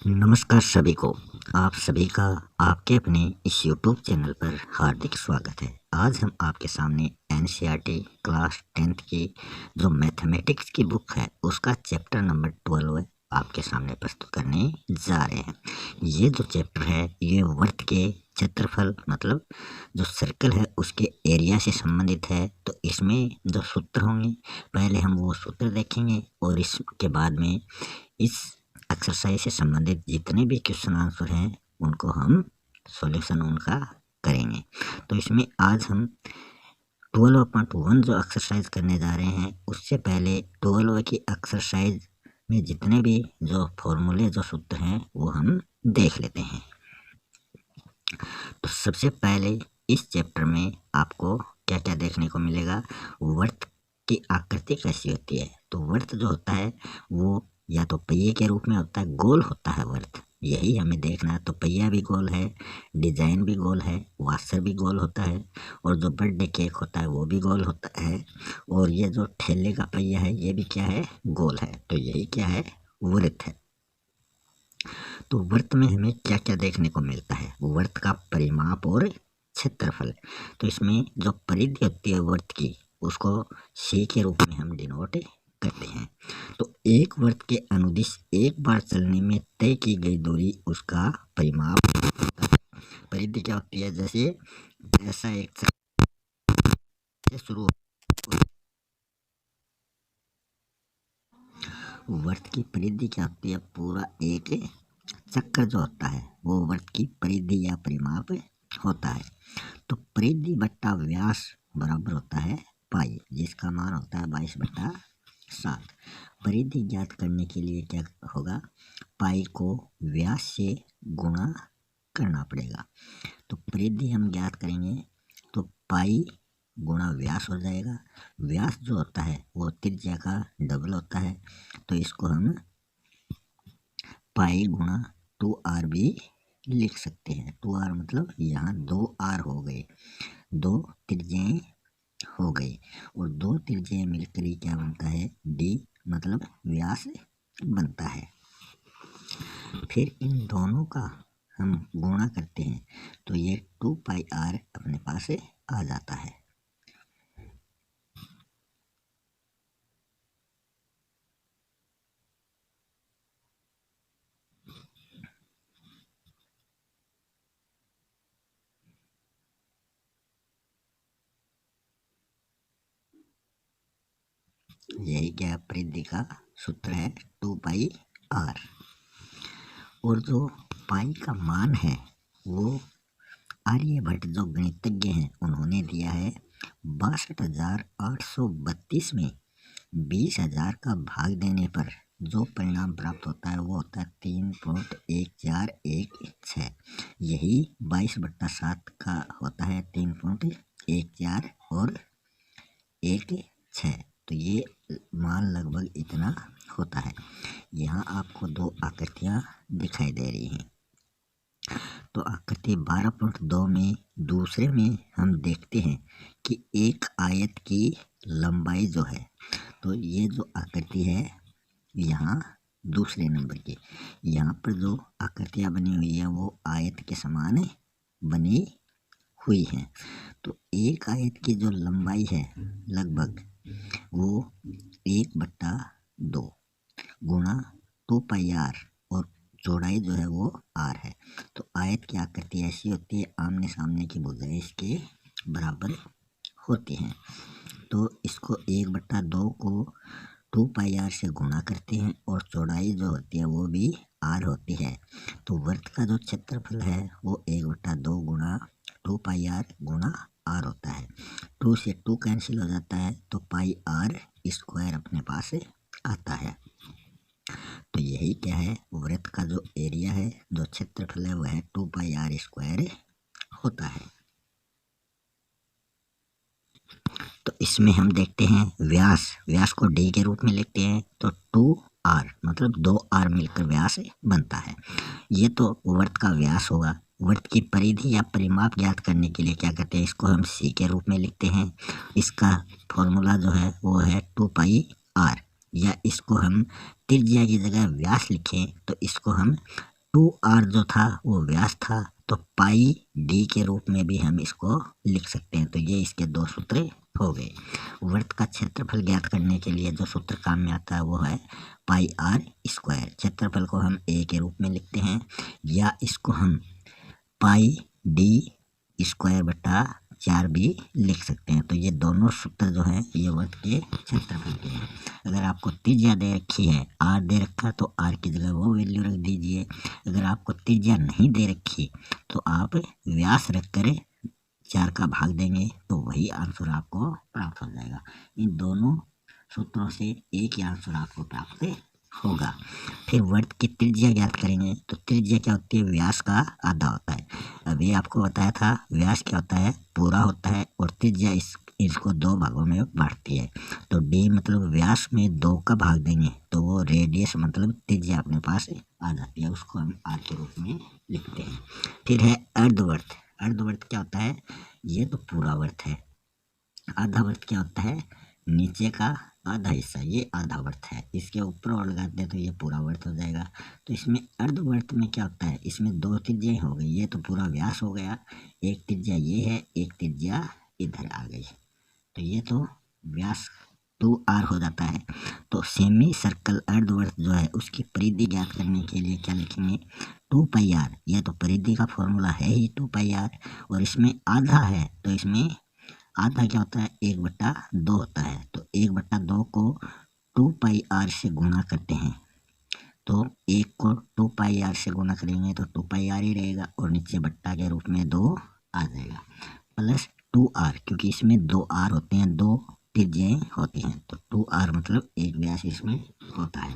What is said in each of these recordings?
नमस्कार सभी को। आप सभी का आपके अपने इस YouTube चैनल पर हार्दिक स्वागत है। आज हम आपके सामने NCERT क्लास 10th की जो मैथमेटिक्स की बुक है उसका चैप्टर नंबर 12 आपके सामने प्रस्तुत करने जा रहे हैं। ये जो चैप्टर है ये वर्त के क्षेत्रफल मतलब जो सर्कल है उसके एरिया से संबंधित है। तो इसमें जो सूत्र होंगे पहले हम वो सूत्र देखेंगे और इसके बाद में इस एक्सरसाइज से संबंधित जितने भी क्वेश्चन आंसर हैं उनको हम सॉल्यूशन उनका करेंगे। तो इसमें आज हम 12.1 जो एक्सरसाइज करने जा रहे हैं उससे पहले 12 की एक्सरसाइज में जितने भी जो फॉर्मूले जो सूत्र हैं वो हम देख लेते हैं। तो सबसे पहले इस चैप्टर में आपको क्या क्या देखने को मिलेगा। वर्त की आकृति कैसी होती है। तो वर्त जो होता है वो या तो पहिए के रूप में होता है, गोल होता है वर्त, यही हमें देखना है। तो पहिया भी गोल है, डिजाइन भी गोल है, वाशर भी गोल होता है और जो बर्थडे केक होता है वो भी गोल होता है और ये जो ठेले का पहिया है ये भी क्या है, गोल है। तो यही क्या है, वृत्त है। तो वर्त में हमें क्या क्या देखने को मिलता है, वर्त का परिमाप और क्षेत्रफल। तो इसमें जो परिधि होती है वर्त की उसको सी के रूप में हम डिनोट करते हैं। तो एक वर्त के अनुदिश एक बार चलने में तय की गई दूरी उसका परिमाप होता है। परिधि क्या होती है, जैसे ऐसा एक से शुरू वर्त की परिधि क्या होती है, पूरा एक चक्कर जो होता है वो वर्त की परिधि या परिमाप होता है। तो परिधि बट्टा व्यास बराबर होता है पाई, जिसका मान होता है 22/7। परिधि ज्ञात करने के लिए क्या होगा, पाई को व्यास से गुणा करना पड़ेगा। तो परिधि हम ज्ञात करेंगे तो पाई गुणा व्यास हो जाएगा। व्यास जो होता है वो त्रिज्या का डबल होता है। तो इसको हम पाई गुणा 2r भी लिख सकते हैं। 2r मतलब यहाँ 2r हो गए, 2 त्रिज्याएं हो गई और 2 त्रिज्याएं मिलकर ही क्या बनता है, d मतलब व्यास बनता है। फिर इन दोनों का हम गुणा करते हैं तो ये 2πr अपने पास आ जाता है। यही क्या परिधि का सूत्र है, 2πr। और जो पाई का मान है वो आर्यभट्ट जो गणितज्ञ हैं उन्होंने दिया है 62,832 में 20,000 का भाग देने पर जो परिणाम प्राप्त होता है वो होता है 3.1416। यही 22/7 का होता है 3.14 और 16। तो ये मान लगभग इतना होता है। यहाँ आपको दो आकृतियाँ दिखाई दे रही हैं। तो आकृति 12.2 में दूसरे में हम देखते हैं कि एक आयत की लंबाई जो है, तो ये जो आकृति है यहाँ दूसरे नंबर की, यहाँ पर जो आकृतियाँ बनी हुई है वो आयत के समान बनी हुई हैं। तो एक आयत की जो लंबाई है लगभग वो 1/2 गुणा 2πr और चौड़ाई जो है वो r है। तो आयत की आकृति ऐसी होती है, आमने सामने की भुजाएं इसके बराबर होती हैं। तो इसको 1/2 को 2πr से गुणा करते हैं और चौड़ाई जो होती है वो भी r होती है। तो वर्त का जो क्षेत्रफल है वो 1/2 गुणा 2πr गुणा r होता है। 2 से 2 कैंसिल हो जाता है तो पाई r स्क्वायर अपने पास आता है। तो यही क्या है, वृत्त का जो एरिया है, जो क्षेत्रफल है वह 2πr² होता है। तो इसमें हम देखते हैं व्यास को d के रूप में लिखते हैं तो 2r मतलब 2r मिलकर व्यास बनता है। ये तो वृत्त का व्यास होगा। वृत्त की परिधि या परिमाप ज्ञात करने के लिए क्या करते हैं, इसको हम c के रूप में लिखते हैं। इसका फॉर्मूला जो है वो है 2πr। या इसको हम त्रिज्या की जगह व्यास लिखें तो इसको हम 2r जो था वो व्यास था, तो पाई डी के रूप में भी हम इसको लिख सकते हैं। तो ये इसके दो सूत्र हो गए। वृत्त का क्षेत्रफल ज्ञात करने के लिए जो सूत्र काम में आता है वो है पाई आर स्क्वायर। क्षेत्रफल को हम ए के रूप में लिखते हैं, या इसको हम पाई डी स्क्वायर बटा 4 भी लिख सकते हैं। तो ये दोनों सूत्र जो है ये वृत्त के क्षेत्रफल के हैं। अगर आपको त्रिज्या दे रखी है, आर दे रखा, तो आर की जगह वो वैल्यू रख दीजिए। अगर आपको त्रिज्या नहीं दे रखी तो आप व्यास रख कर 4 का भाग देंगे तो वही आंसर आपको प्राप्त हो जाएगा। इन दोनों सूत्रों से एक ही आंसर आपको प्राप्त होगा। फिर वृत्त की त्रिज्या ज्ञात करेंगे, तो त्रिज्या क्या होती है? व्यास का आधा होता है। अभी आपको बताया था व्यास क्या होता है? पूरा होता है, और त्रिज्या इसको दो भागों में बांटती है। तो डी मतलब व्यास में 2 का भाग देंगे तो वो रेडियस मतलब त्रिज्या अपने पास आ जाती है, उसको हम आर के रूप में लिखते हैं। फिर है अर्धवृत्त। अर्धवृत्त क्या होता है? ये तो पूरा वृत्त है। आधा वृत्त क्या होता है? नीचे का आधा हिस्सा, ये आधा वृत्त है। इसके ऊपर और लगाते हैं तो ये पूरा वृत्त हो जाएगा। तो इसमें अर्धवृत्त में क्या होता है? इसमें 2 त्रिज्याएं हो गई। ये तो पूरा व्यास हो गया, एक त्रिज्या ये है, एक त्रिज्या इधर आ गई, तो ये तो व्यास 2r हो जाता है। तो सेमी सर्कल अर्धवृत्त जो है उसकी परिधि ज्ञात करने के लिए क्या लिखेंगे? 2πr। यह तो परिधि का फॉर्मूला है ही 2πr, और इसमें आधा है तो इसमें आधा क्या होता है? 1/2 होता है। तो 1/2 को 2πr से गुणा करते हैं, तो 1 को 2πr से गुणा करेंगे तो 2πr ही रहेगा, और नीचे बट्टा के रूप में 2 आ जाएगा, प्लस 2r, क्योंकि इसमें 2r होते हैं, 2 त्रिज्याएं होती हैं, तो 2r मतलब एक व्यास इसमें होता है।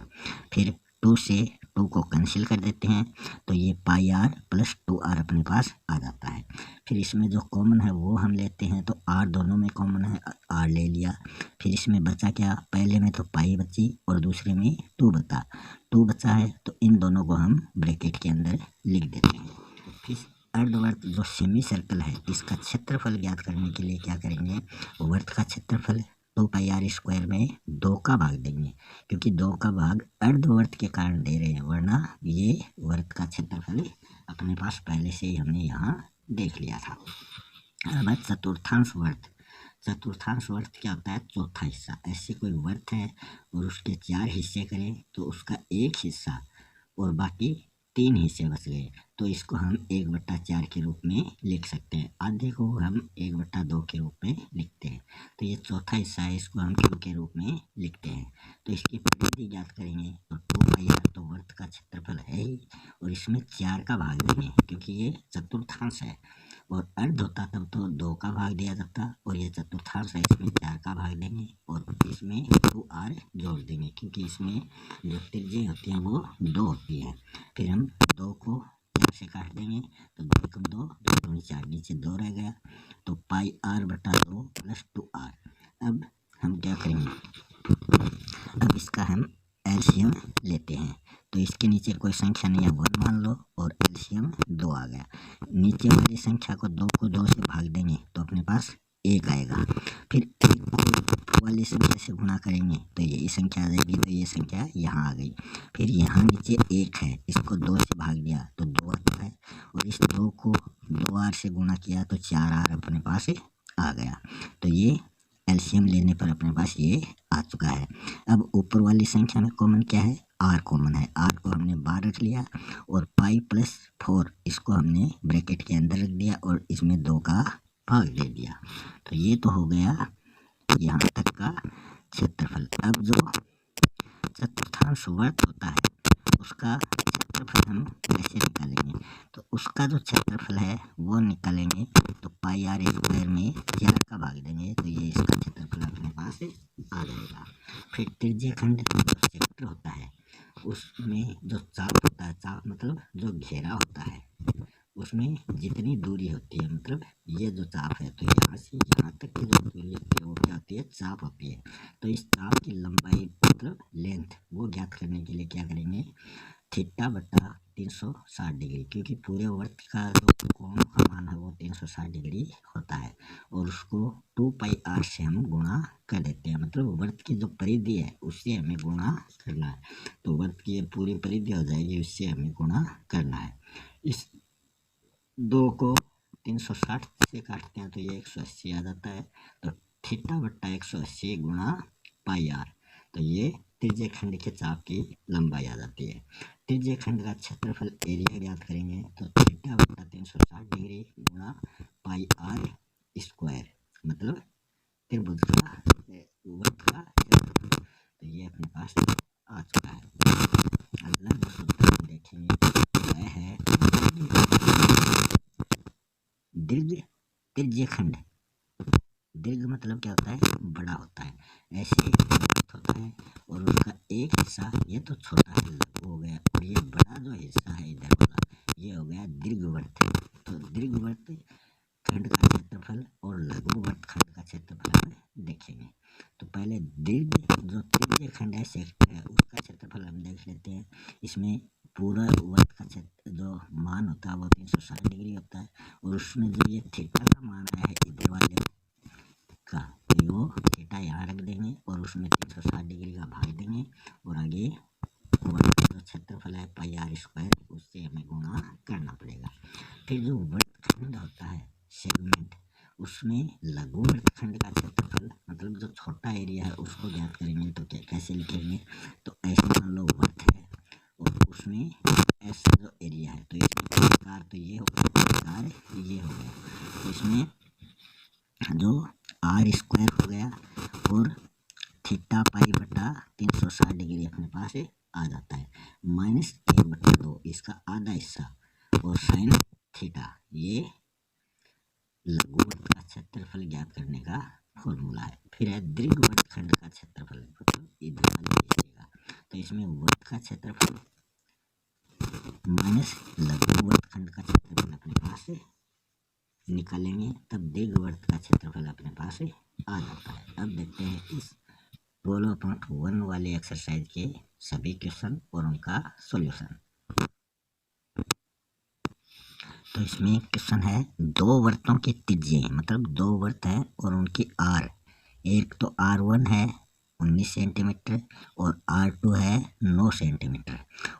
फिर 2 से 2 को कैंसिल कर देते हैं तो ये पाई आर प्लस 2r अपने पास आ जाता है। फिर इसमें जो कॉमन है वो हम लेते हैं, तो r दोनों में कॉमन है, r ले लिया। फिर इसमें बचा क्या? पहले में तो पाई बची और दूसरे में 2 बचा है, तो इन दोनों को हम ब्रैकेट के अंदर लिख देते हैं। फिर अर्धवृत्त जो सेमी सर्कल है इसका क्षेत्रफल ज्ञात करने के लिए क्या करेंगे? वृत्त का क्षेत्रफल 2πr स्क्वायर में 2 का भाग देंगे, क्योंकि 2 का भाग अर्धवृत्त के कारण दे रहे हैं, वरना ये वृत्त का क्षेत्रफल अपने पास पहले से ही हमने यहाँ देख लिया था। अब है चतुर्थांश वृत्त। चतुर्थांश वृत्त क्या होता है? चौथा हिस्सा। ऐसे कोई वृत्त है और उसके 4 हिस्से करें तो उसका एक हिस्सा और बाकी 3 हिस्से बच गए, तो इसको हम 1/4 के रूप में लिख सकते हैं। आधे को हम 1/2 के रूप में लिखते हैं। तो ये चौथा हिस्सा है, इसको हम क्यू के रूप में लिखते हैं। तो इसकी परिधि ज्ञात करेंगे तो 2πr तो वृत्त का क्षेत्रफल है ही, और इसमें 4 का भाग देंगे क्योंकि ये चतुर्थांश है, और अर्ध होता तब तो 2 का भाग दिया जाता, और ये चतुर्थांश है इसमें 4 का भाग देंगे, और इसमें 2r जोड़ देंगे क्योंकि इसमें जो त्रिज्याएं होती हैं वो 2 होती हैं। फिर हम 2 को 4 से काट देंगे तो 2 कम 2 2 4, नीचे 2 रह गया, तो पाई r बटा 2 प्लस 2r। अब हम क्या करेंगे? अब इसका हम एलसीएम लेते हैं, तो इसके नीचे कोई संख्या नहीं है, 1 मान लो, और एलसीएम 2 आ गया। नीचे वाली संख्या को 2 से भाग देंगे तो अपने पास 1 आएगा। फिर 1 को वाली संख्या से गुणा करेंगे तो ये संख्या आ जाएगी, तो ये संख्या यहाँ आ गई। फिर यहाँ नीचे 1 है, इसको 2 से भाग दिया तो 2 आता है, और इस 2 को 2r से गुणा किया तो 4r अपने पास आ गया। तो ये एलसीएम लेने पर अपने पास ये आ चुका है। अब ऊपर वाली संख्या में कॉमन क्या है? r कॉमन है, r को हमने बाहर रख लिया, और पाई प्लस 4 इसको हमने ब्रैकेट के अंदर रख दिया और इसमें 2 का भाग दे दिया। तो ये तो हो गया यहाँ तक का क्षेत्रफल। अब जो चतुर्थांश वृत्त होता है उसका क्षेत्रफल हम कैसे निकालेंगे? तो उसका जो क्षेत्रफल है वो निकालेंगे तो पाई आर स्क्वायर में 4 का भाग देंगे तो ये इसका क्षेत्रफल अपने पास आ जाएगा। फिर त्रिज्यखंड जो सेक्टर होता है उसमें जो चाप होता है, चाप मतलब जो घेरा होता है, उसमें जितनी दूरी होती है, मतलब ये जो चाप है तो यहाँ से यहाँ तक की जो दूरी होती है वो क्या होती है? चाप होती है। तो इस चाप की लंबाई मतलब लेंथ वो ज्ञात करने के लिए क्या करेंगे? थीटा बटा 360 डिग्री, क्योंकि पूरे वर्त का जो कोण का मान है वो 360 डिग्री होता है और उसको 2πr से हम गुणा कर देते हैं। मतलब वर्त की जो परिधि है उससे हमें गुणा करना है, तो वर्त की पूरी परिधि हो जाएगी, उससे हमें गुणा करना है। इस 2 को 360 से काटते हैं तो ये 180 आ जाता है। तो थीटा बट्टा 180 गुणा पाई आर, तो ये त्रिज्य खंड के चाप की लंबाई आ जाती है। त्रिज्य खंड का क्षेत्रफल एरिया ज्ञात करेंगे तो थीटा बट्टा 360 डिग्री गुणा पाई आर स्क्वायर, मतलब त्रिभुज का वर्ग का क्षेत्रफल। तो ये अपने पास आ चुका है। अगला जो सूत्र हम देखेंगे वह है दीर्घ त्रिज्य खंड। दीर्घ मतलब क्या होता है, बड़ा होता है, ऐसे अर्थ होता है और उसका एक हिस्सा, ये तो छोटा है हो गया, और ये बड़ा जो हिस्सा है इधर वाला ये हो गया दीर्घवृत्त। तो दीर्घवृत्त खंड का क्षेत्रफल और लघुवृत्त खंड का क्षेत्रफल हम देखेंगे। तो पहले दीर्घ जो त्रिज्य खंड है सेक्टर है उसका क्षेत्रफल हम देख लेते हैं। इसमें पूरा वर्त का क्षेत्र जो मान होता है वो 360 डिग्री होता है और उसमें जो ये थीटा का मान आया है इधर वाले का, तो वो थीटा यहाँ रख देंगे और उसमें 360 डिग्री का भाग देंगे और आगे वर्त का जो क्षेत्रफल है पाई आर स्क्वायर उससे हमें गुणा करना पड़ेगा। फिर जो वर्तखंड होता है सेगमेंट, उसमें लघुवृत्तखंड का क्षेत्रफल मतलब जो छोटा एरिया है उसको ज्ञात करेंगे। तो कैसे लिखेंगे, तो ऐसे मान लो वर्त है और उसमें ऐसा जो एरिया है तो इसमें आकार तो ये होगा, आकार ये हो गया, तो इसमें जो आर स्क्वायर हो गया और थीटा पाई बटा 360 डिग्री अपने पास आ जाता है, माइनस 1/2 इसका आधा हिस्सा और साइन थीटा, ये लघुवृत्त का क्षेत्रफल ज्ञात करने का फॉर्मूला है। फिर है दीर्घवृत्त खंड का क्षेत्रफल, मतलब इधर वाले हिस्से का, तो इसमें वर्त का क्षेत्रफल माइनस लघुवृत्त खंड का क्षेत्रफल अपने पास निकालेंगे, तब दीर्घवृत्त का क्षेत्रफल अपने पास आ जाता है। अब देखते हैं इस 12.1 वाले एक्सरसाइज के सभी क्वेश्चन और उनका सॉल्यूशन। तो इसमें क्वेश्चन है दो वर्तों की त्रिज्या, मतलब दो वर्त है और उनकी आर, एक तो R1 है 19 सेंटीमीटर और R2 है 9 सेंटीमीटर।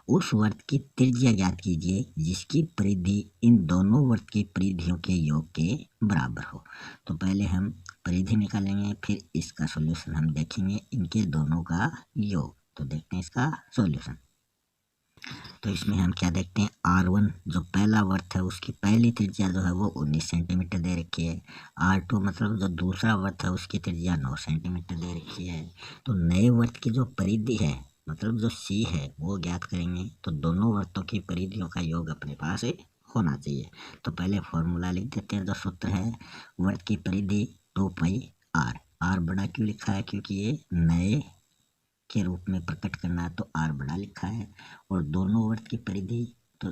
उस वर्त की त्रिज्या ज्ञात कीजिए जिसकी परिधि इन दोनों वर्त की परिधियों के योग के बराबर हो। तो पहले हम परिधि निकालेंगे, फिर इसका सॉल्यूशन हम देखेंगे इनके दोनों का योग। तो देखते हैं इसका सॉल्यूशन। तो इसमें हम क्या देखते हैं, R1 जो पहला वर्त है उसकी पहली त्रिज्या जो है वो 19 सेंटीमीटर दे रखी है। R2 मतलब जो दूसरा वर्त है उसकी त्रिज्या 9 सेंटीमीटर दे रखी है। तो नए वर्त की जो परिधि है मतलब जो C है वो ज्ञात करेंगे। तो दोनों वर्तों की परिधियों का योग अपने पास होना चाहिए। तो पहले फॉर्मूला लिख देते हैं। जो सूत्र है वर्त की परिधि 2πr। R बड़ा क्यों लिखा है, क्योंकि ये नए के रूप में प्रकट करना है तो R बड़ा लिखा है। और दोनों वर्त की परिधि, तो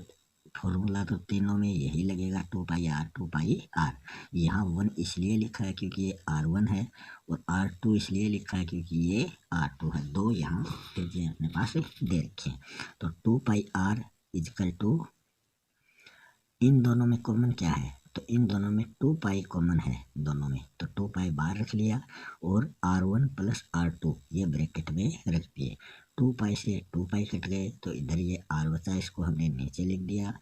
फॉर्मूला तो तीनों में यही लगेगा 2πr 2πr। यहाँ 1 इसलिए लिखा है क्योंकि ये R1 है और R2 इसलिए लिखा है क्योंकि ये R2 है। दो यहाँ त्रिज्या अपने पास दे रखे हैं। तो 2πr इजकल टू, इन दोनों में कॉमन क्या है, तो इन दोनों में 2π कॉमन है दोनों में, तो 2π बाहर रख लिया और R1 प्लस R2 ये ब्रैकेट में रख दिए। 2π से 2π कट गए तो इधर ये R बचा, इसको हमने नीचे लिख दिया।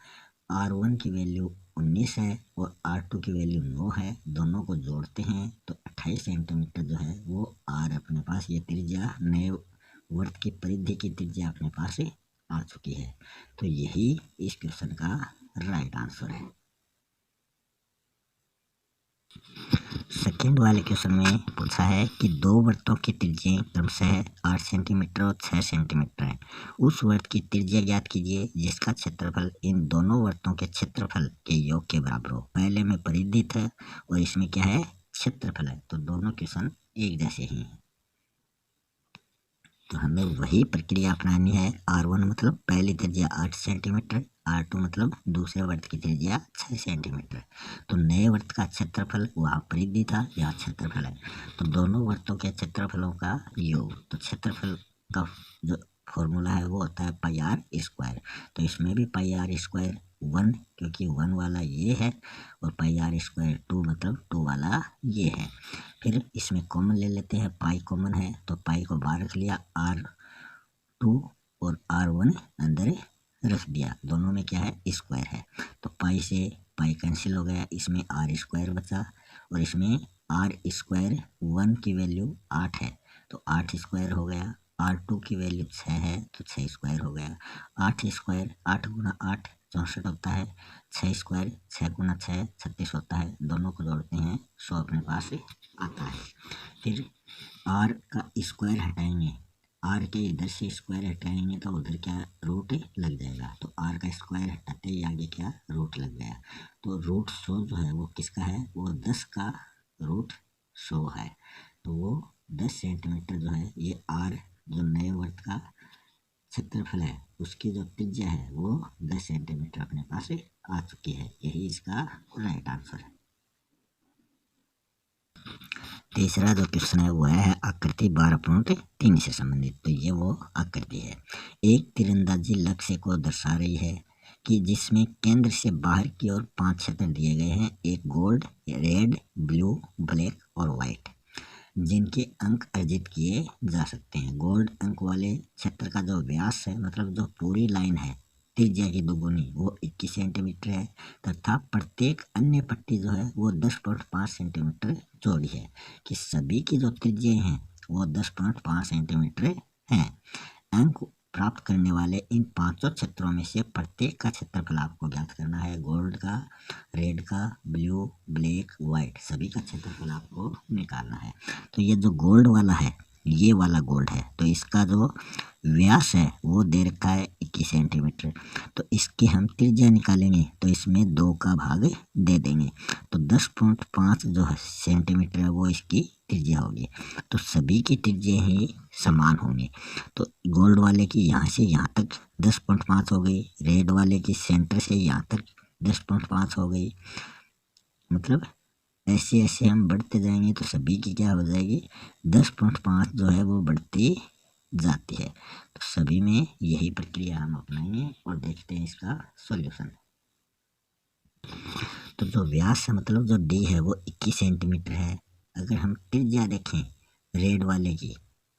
R1 की वैल्यू 19 है और R2 की वैल्यू 9 है, दोनों को जोड़ते हैं तो 28 सेंटीमीटर जो है वो R अपने पास, ये त्रिज्या नए वर्त की परिधि की त्रिज्या अपने पास आ चुकी है। तो यही इस क्वेश्चन का राइट आंसर है। सेकेंड वाले क्वेश्चन में पूछा है कि दो वर्तों की त्रिज्या क्रमशः 8 सेंटीमीटर और 6 सेंटीमीटर है। उस वर्त की त्रिज्या ज्ञात कीजिए जिसका क्षेत्रफल इन दोनों वर्तों के क्षेत्रफल के योग के बराबर हो। पहले में परिधि था और इसमें क्या है, क्षेत्रफल है, तो दोनों क्वेश्चन एक जैसे ही हैं। तो हमें वही प्रक्रिया अपनानी है। R1 मतलब पहली त्रिज्या 8 सेंटीमीटर, R2 मतलब दूसरे वर्त की त्रिज्या 6 सेंटीमीटर। तो नए वर्त का क्षेत्रफल वहाँ परिधि था, यहाँ क्षेत्रफल है, तो दोनों वर्तों के क्षेत्रफलों का योग। तो क्षेत्रफल का जो फॉर्मूला है वो होता है पाई आर स्क्वायर। तो इसमें भी पाई आर स्क्वायर 1, क्योंकि 1 वाला ये है, और पाई आर स्क्वायर 2 मतलब 2 वाला ये है। फिर इसमें कॉमन ले लेते हैं, पाई कॉमन है तो पाई को बाहर रख लिया, R2 और R1 अंदर रख दिया, दोनों में क्या है स्क्वायर है। तो पाई से पाई कैंसिल हो गया, इसमें आर स्क्वायर बचा, और इसमें आर स्क्वायर 1 की वैल्यू 8 है तो 8 स्क्वायर हो गया, R2 की वैल्यू 6 है तो 6 स्क्वायर हो गया। 8 स्क्वायर 8 गुना 8 64 होता है, 6 स्क्वायर 6 गुना 6 36 होता है, दोनों को जोड़ते हैं 100 अपने पास आता है। फिर आर का स्क्वायर हटाएंगे, आर के इधर से स्क्वायर हटाएंगे तो उधर क्या रूट लग जाएगा, तो आर का स्क्वायर हटाते ही आगे क्या रूट लग गया। तो रूट 100 जो है वो किसका है, वो 10 का रूट 100 है। तो वो 10 सेंटीमीटर जो है, ये आर जो नए वर्त का क्षेत्रफल है उसकी जो त्रिज्या है वो 10 सेंटीमीटर अपने पास आ चुकी है। यही इसका राइट आंसर है। तीसरा जो क्वेश्चन है वो है आकृति 12.3 से संबंधित। तो ये वो आकृति है, एक तीरंदाजी लक्ष्य को दर्शा रही है कि जिसमें केंद्र से बाहर की ओर 5 क्षेत्र दिए गए हैं, एक गोल्ड, रेड, ब्लू, ब्लैक और व्हाइट, जिनके अंक अर्जित किए जा सकते हैं। गोल्ड अंक वाले क्षेत्र का जो व्यास है, मतलब जो पूरी लाइन है त्रिज्या की दोगुनी, वो 21 सेंटीमीटर है, तथा प्रत्येक अन्य पट्टी जो है वो 10.5 सेंटीमीटर चौड़ी है, कि सभी की जो त्रिज्या हैं वो 10.5 सेंटीमीटर हैं। अंक प्राप्त करने वाले इन पांचों क्षेत्रों में से प्रत्येक का क्षेत्रफल आपको ज्ञात करना है। गोल्ड का, रेड का, ब्लू, ब्लैक, व्हाइट, सभी का क्षेत्रफल आपको निकालना है। तो ये जो गोल्ड वाला है, ये वाला गोल्ड है, तो इसका जो व्यास है वो दे रखा है 21 सेंटीमीटर। तो इसकी हम त्रिज्या निकालेंगे तो इसमें 2 का भाग दे देंगे, तो 10.5 जो है सेंटीमीटर है वो इसकी त्रिज्या होगी। तो सभी की त्रिज्या ही समान होंगी। तो गोल्ड वाले की यहाँ से यहाँ तक 10.5 हो गई, रेड वाले की सेंटर से यहाँ तक 10.5 हो गई, मतलब ऐसे ऐसे हम बढ़ते जाएंगे तो सभी की क्या हो जाएगी 10.5 जो है वो बढ़ती जाती है। तो सभी में यही प्रक्रिया हम अपनाएंगे और देखते हैं इसका सॉल्यूशन। तो जो व्यास है, मतलब जो डी है वो 21 सेंटीमीटर है। अगर हम त्रिज्या देखें रेड वाले की,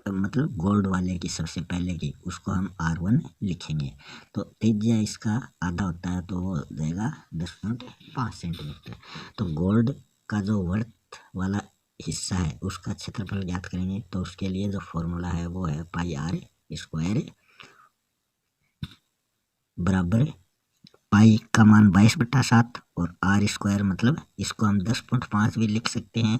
मतलब गोल्ड वाले की सबसे पहले की, उसको हम R1 लिखेंगे, तो त्रिज्या इसका आधा होता है तो वो हो जाएगा 10.5 सेंटीमीटर। तो गोल्ड का जो वर्थ वाला हिस्सा है उसका क्षेत्रफल ज्ञात करेंगे, तो उसके लिए जो फॉर्मूला है वो है पाई आर स्क्वायर बराबर पाई का मान 22/7 और आर स्क्वायर, मतलब इसको हम 10.5 भी लिख सकते हैं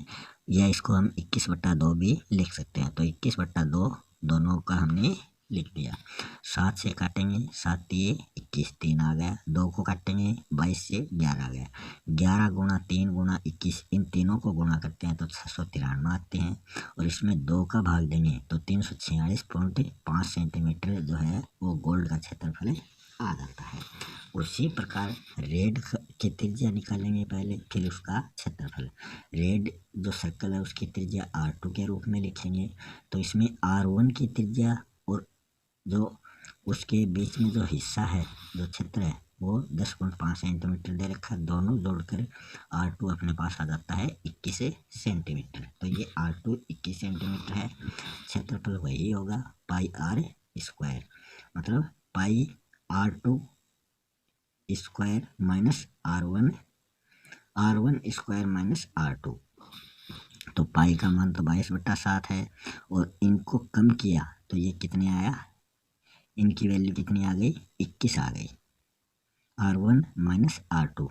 या इसको हम 21/2 भी लिख सकते हैं। तो 21/2 दोनों का हमने लिख दिया। 7 से काटेंगे, 7 दिए 21, 3 आ गया, 2 को काटेंगे 22 से 11 आ गया, 11 गुणा 3 गुणा 21, इन तीनों को गुणा करते हैं तो 693 आते हैं, और इसमें 2 का भाग देंगे तो 346.5 सेंटीमीटर जो है वो गोल्ड का क्षेत्रफल आ जाता है। उसी प्रकार रेड की त्रिज्या निकालेंगे पहले, फिर उसका क्षेत्रफल। रेड जो सर्कल है उसकी त्रिज्या R2 के रूप में लिखेंगे, तो इसमें R1 की त्रिज्या और जो उसके बीच में जो हिस्सा है, जो क्षेत्र है वो 10.5 सेंटीमीटर दे रखा है, दोनों जोड़कर R2 अपने पास आ जाता है 21 सेंटीमीटर। तो ये R2 21 सेंटीमीटर है, क्षेत्रफल वही होगा पाई आर स्क्वायर, मतलब पाई R2 square minus R1 square minus R2। तो पाई का मान तो 22/7 है, और इनको कम किया तो ये कितने आया, इनकी वैल्यू कितनी आ गई 21 आ गई, R1 माइनस R2।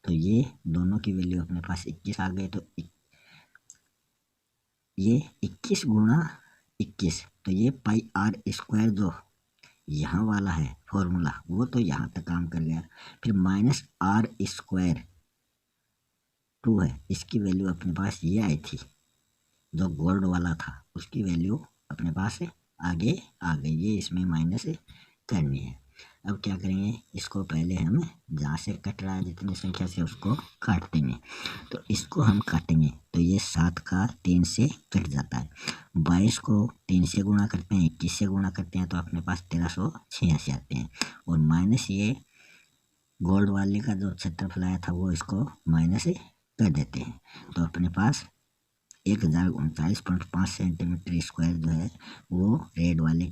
तो ये दोनों की वैल्यू अपने पास 21 आ गई, तो ये 21 गुणा 21, तो ये पाई आर स्क्वायर जो यहाँ वाला है फॉर्मूला वो तो यहाँ तक काम कर गया, फिर माइनस आर स्क्वायर 2 है, इसकी वैल्यू अपने पास ये आई थी, जो गोल्ड वाला था उसकी वैल्यू अपने पास आगे आ गई, ये इसमें माइनस करनी है। अब क्या करेंगे, इसको पहले हम जहाँ से कट रहा है जितनी संख्या से उसको काट देंगे। तो इसको हम काटेंगे तो ये 7 का 3 से कट जाता है। 22 को 3 से गुणा करते हैं, 21 से गुणा करते हैं तो अपने पास 1386 आते हैं। और माइनस ये गोल्ड वाले का जो क्षेत्रफल आया था वो इसको माइनस कर देते हैं। तो अपने पास 1039.5 सेंटीमीटर स्क्वायर जो है वो रेड वाले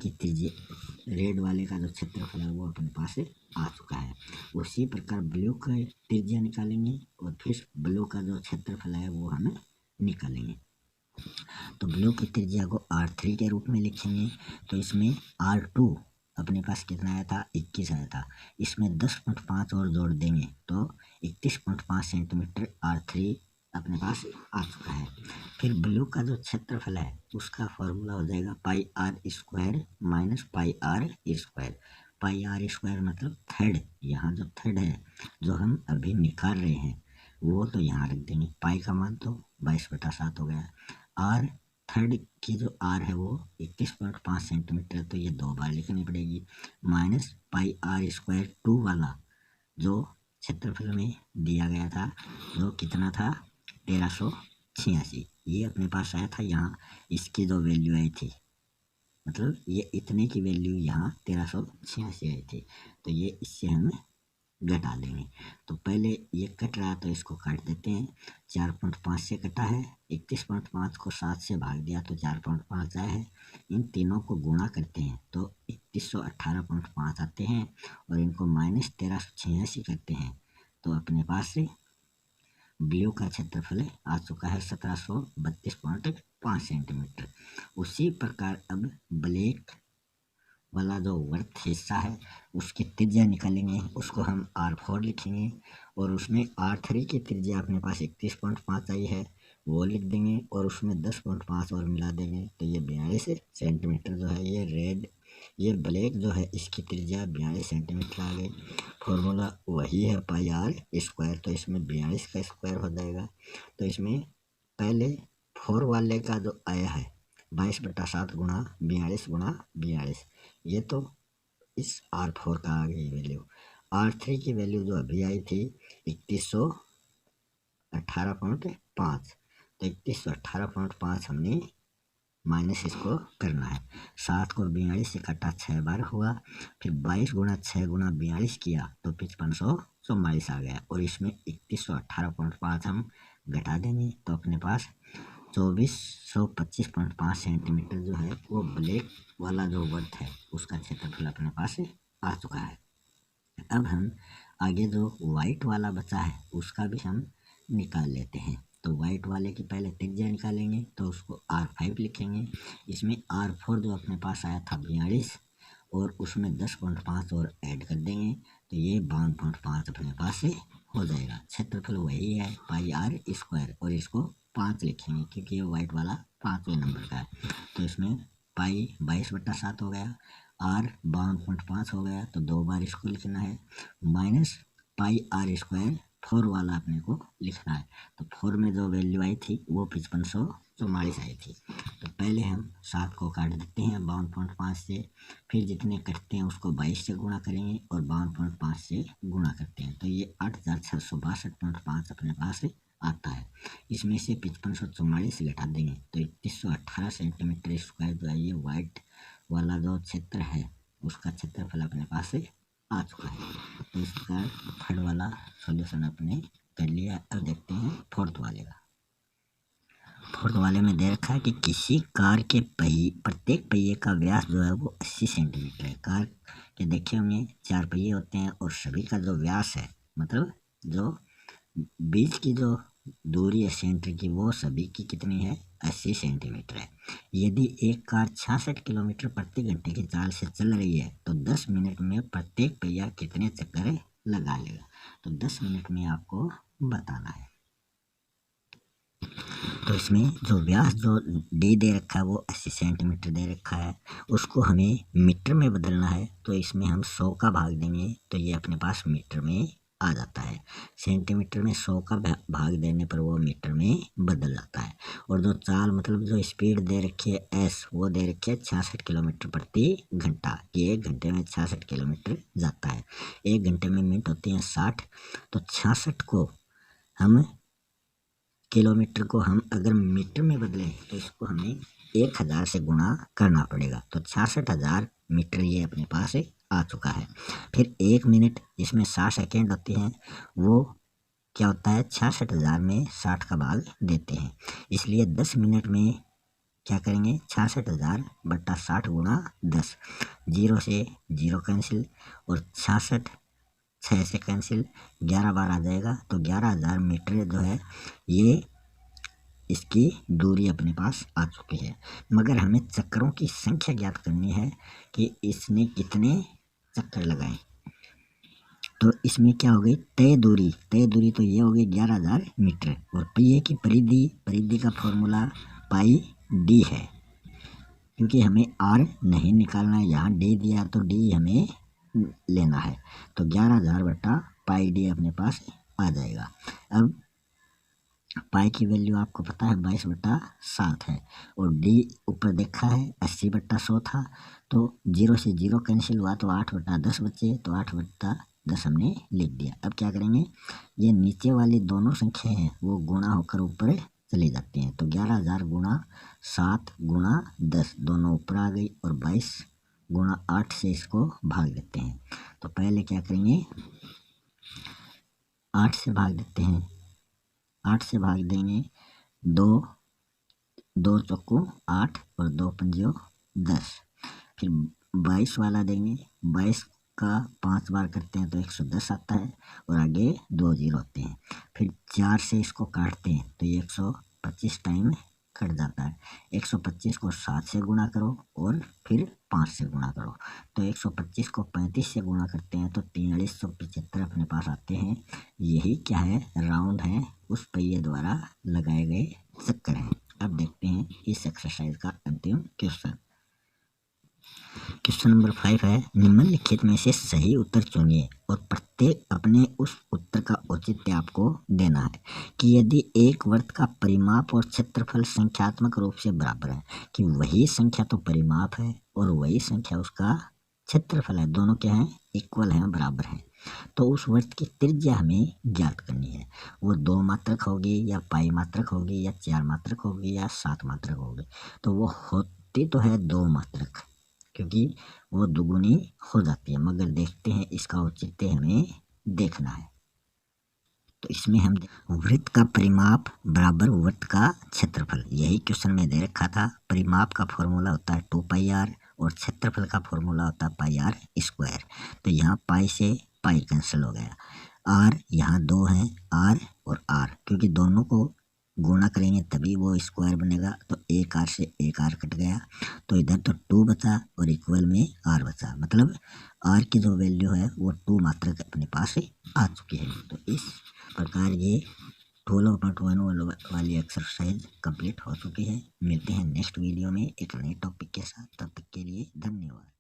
का जो क्षेत्रफल है वो अपने पास आ चुका है। उसी प्रकार ब्लू का त्रिज्या निकालेंगे और फिर ब्लू का जो क्षेत्रफल है वो हमें निकालेंगे। तो ब्लू की त्रिज्या को R3 के रूप में लिखेंगे। तो इसमें R2 अपने पास कितना आया था, 21 आया था। इसमें 10.5 और जोड़ देंगे तो 31.5 सेंटीमीटर R3 अपने पास आ चुका है। फिर ब्लू का जो क्षेत्रफल है उसका फॉर्मूला हो जाएगा pi r square minus pi r square. Pi r square मतलब थर्ड, यहाँ जो थर्ड है जो हम अभी निकाल रहे हैं वो तो यहाँ रख देंगे। पाई का मान तो 22/7 हो गया। आर थर्ड की जो आर है वो 31.5 सेंटीमीटर, तो ये 2 बार लिखनी पड़ेगी। माइनस पाई आर स्क्वायर 2 वाला जो क्षेत्रफल में दिया गया था जो कितना था 1386, ये अपने पास आया था। यहाँ इसकी जो वैल्यू आई थी मतलब ये इतने की वैल्यू यहाँ 1386 आई थी, तो ये इससे हम घटा देंगे। तो पहले ये कट रहा है तो इसको काट देते हैं। 4.5 से कटा है, 31.5 को 7 से भाग दिया तो 4.5 आया है। इन तीनों को गुणा करते हैं तो 3118.5 आते हैं और इनको माइनस 1386 करते हैं तो अपने पास से ब्लू का क्षेत्रफल आ चुका है 1732.5 सेंटीमीटर। उसी प्रकार अब ब्लैक वाला जो वर्त हिस्सा है उसकी त्रिज्या निकालेंगे, उसको हम R4 लिखेंगे और उसमें R3 की त्रिज्या अपने पास 31.5 आई है वो लिख देंगे और उसमें 10.5 और मिला देंगे तो ये 42 सेंटीमीटर जो है ये ब्लैक जो है इसकी त्रिज्या 42 सेंटीमीटर आ गई। फॉर्मूला वही है पाई आर स्क्वायर, तो इसमें 42 का स्क्वायर हो जाएगा। तो इसमें पहले 4 वाले का जो आया है 22/7 गुणा 42 गुणा 42, ये तो इस R4 का आ गई वैल्यू। R3 की वैल्यू जो अभी आई थी 3118.5, तो 3118.5 हमने माइनस इसको करना है। 7 को 42 से काटा 6 बार हुआ, फिर 22 गुणा 6 गुणा 42 किया तो 5544 आ गया और इसमें 3118.5 हम घटा देंगे तो अपने पास 2425.5 सेंटीमीटर जो है वो ब्लैक वाला जो वर्त है उसका क्षेत्रफल अपने पास आ चुका है। अब हम आगे जो वाइट वाला बचा है उसका भी हम निकाल लेते हैं। तो वाइट वाले की पहले त्रिज्या निकालेंगे तो उसको R5 लिखेंगे। इसमें R4 जो अपने पास आया था 42 और उसमें 10.5 और ऐड कर देंगे तो ये 52.5 अपने पास से हो जाएगा। क्षेत्रफल वही है पाई आर स्क्वायर और इसको 5 लिखेंगे क्योंकि ये वाइट वाला 5वें नंबर का है। तो इसमें पाई 22/7 हो गया, आर 52.5 हो गया तो 2 बार इसको लिखना है, माइनस पाई आर स्क्वायर 4 वाला अपने को लिखना है। तो 4 में जो वैल्यू आई थी वो 5544 आई थी। तो पहले हम 7 को काट देते हैं 52.5 से, फिर जितने कटते हैं उसको 22 से गुणा करेंगे और 52.5 से गुणा करते हैं तो ये 8662.5 अपने पास आता है। इसमें से 5544 घटा देंगे तो 3118 सेंटीमीटर स्क्वायर जो है ये वाइट वाला जो क्षेत्र है उसका क्षेत्रफल अपने पास आ चुका है। तो इसका थर्ड वाला सॉल्यूशन अपने कर लिया। अब देखते हैं फोर्थ वाले का। फोर्थ वाले में दे रखा है कि किसी कार के प्रत्येक पहिए का व्यास जो है वो 80 सेंटीमीटर है। कार के देखे होंगे 4 पहिए होते हैं और सभी का जो व्यास है मतलब जो बीच की जो दूरी है सेंटर की वो सभी की कितनी है 80 सेंटीमीटर है। यदि एक कार 66 किलोमीटर प्रति घंटे की चाल से चल रही है तो 10 मिनट में प्रत्येक पहिया कितने चक्कर लगा लेगा। तो 10 मिनट में आपको बताना है। तो इसमें जो व्यास जो डी दे रखा है वो 80 सेंटीमीटर दे रखा है, उसको हमें मीटर में बदलना है। तो इसमें हम 100 का भाग देंगे तो ये अपने पास मीटर में आ जाता है। सेंटीमीटर में 100 का भाग देने पर वो मीटर में बदल जाता है। और जो चाल मतलब जो स्पीड दे रखी है एस, वो दे रखी है 66 किलोमीटर प्रति घंटा, कि 1 घंटे में 66 किलोमीटर जाता है। 1 घंटे में मिनट होती हैं 60, तो 66 को हम किलोमीटर को हम अगर मीटर में बदलें तो इसको हमें 1000 से गुणा करना पड़ेगा। तो 66,000 मीटर ये अपने पास आ चुका है। फिर 1 मिनट जिसमें 60 सेकेंड होते हैं, वो क्या होता है 66,000 में 60 का भाग देते हैं। इसलिए 10 मिनट में क्या करेंगे 66,000 बट्टा 60 गुणा 10, 0 से 0 कैंसिल और 66 6 से कैंसिल, 11 बार आ जाएगा। तो 11,000 मीटर जो है ये इसकी दूरी अपने पास आ चुकी है। मगर हमें चक्करों की संख्या ज्ञात करनी है कि इसने कितने चक्कर लगाए। तो इसमें क्या हो गई तय दूरी तो ये हो गई 11,000 मीटर। और पहिए की परिधि का फॉर्मूला पाई डी है, क्योंकि हमें आर नहीं निकालना है, यहाँ डी दिया तो डी हमें लेना है। तो 11,000 बटा पाई डी अपने पास आ जाएगा। अब पाई की वैल्यू आपको पता है 22/7 है और डी ऊपर देखा है 80/100 था। तो 0 से 0 कैंसिल हुआ तो 8/10 बचे, तो 8/10 हमने लिख दिया। अब क्या करेंगे, ये नीचे वाली दोनों संख्या हैं वो गुणा होकर ऊपर चली जाती हैं। तो 11,000 गुणा 7 गुणा 10 दोनों ऊपर आ गई और 22 गुणा 8 से इसको भाग देते हैं। तो पहले क्या करेंगे 8 से भाग देते हैं, 8 से भाग देंगे 2 चौको 8 और 2 पंजियों 10। फिर 22 वाला देंगे, 22 का 5 बार करते हैं तो 110 आता है और आगे 2 जीरो होते हैं। फिर 4 से इसको काटते हैं तो ये 125 टाइम कट जाता है। 125 को 7 से गुणा करो और फिर 5 से गुणा करो, तो 125 को 35 से गुणा करते हैं तो 4375 अपने पास आते हैं। यही क्या है राउंड है उस पहिए द्वारा लगाए गए चक्कर हैं। अब देखते हैं इस एक्सरसाइज का अंतिम क्वेश्चन। क्वेश्चन नंबर 5 है, निम्नलिखित में से सही उत्तर चुनिए और प्रत्येक अपने उस उत्तर का औचित्य आपको देना है कि यदि एक वृत्त का परिमाप और क्षेत्रफल संख्यात्मक रूप से बराबर है, कि वही संख्या तो परिमाप है और वही संख्या उसका क्षेत्रफल है, दोनों क्या है इक्वल हैं बराबर हैं, तो उस वृत्त की त्रिज्या हमें ज्ञात करनी है। वो 2 मात्रक होगी या पाई मात्रक होगी या 4 मात्रक होगी या 7 मात्रक होगी। तो वो होती तो है 2 मात्रक, क्योंकि वो दुगुनी हो जाती है। मगर देखते हैं इसका औचित्य हमें देखना है। तो इसमें हम वृत्त का परिमाप बराबर वृत्त का क्षेत्रफल, यही क्वेश्चन में दे रखा था। परिमाप का फॉर्मूला होता है 2πr और क्षेत्रफल का फॉर्मूला होता है πr²। तो यहाँ पाई से पाई कैंसिल हो गया, आर यहाँ 2 हैं आर और आर, क्योंकि दोनों को गुणा करेंगे तभी वो स्क्वायर बनेगा। तो एक आर से एक आर कट गया, तो इधर तो 2 बचा और इक्वल में आर बचा, मतलब आर की जो वैल्यू है वो 2 मात्रक अपने पास आ चुकी है। तो इस प्रकार ये 12.1 वाली एक्सरसाइज कंप्लीट हो चुकी है। मिलते हैं नेक्स्ट वीडियो में एक नए टॉपिक के साथ, तब तक के लिए धन्यवाद।